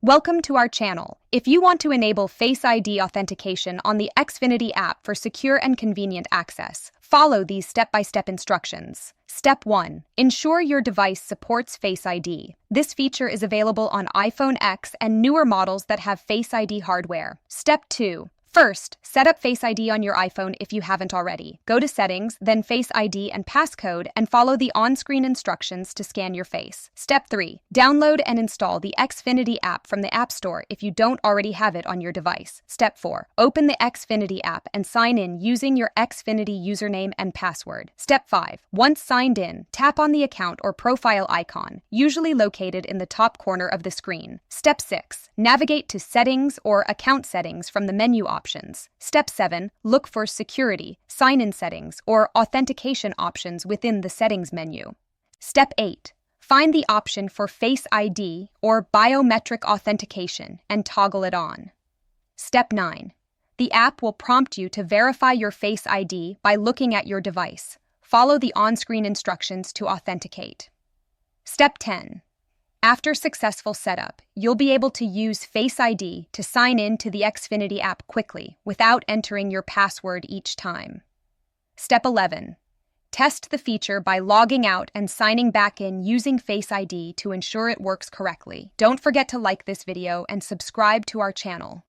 Welcome to our channel. If you want to enable Face ID authentication on the Xfinity app for secure and convenient access, follow these step-by-step instructions. Step 1. Ensure your device supports Face ID. This feature is available on iPhone X and newer models that have Face ID hardware. Step 2. First, set up Face ID on your iPhone if you haven't already. Go to Settings, then Face ID and Passcode, and follow the on-screen instructions to scan your face. Step 3. Download and install the Xfinity app from the App Store if you don't already have it on your device. Step 4. Open the Xfinity app and sign in using your Xfinity username and password. Step 5. Once signed in, tap on the account or profile icon, usually located in the top corner of the screen. Step 6. Navigate to Settings or Account Settings from the menu options. Step 7. Look for Security, Sign-in Settings, or Authentication options within the Settings menu. Step 8. Find the option for Face ID or Biometric Authentication and toggle it on. Step 9. The app will prompt you to verify your Face ID by looking at your device. Follow the on-screen instructions to authenticate. Step 10. After successful setup, you'll be able to use Face ID to sign in to the Xfinity app quickly without entering your password each time. Step 11. Test the feature by logging out and signing back in using Face ID to ensure it works correctly. Don't forget to like this video and subscribe to our channel.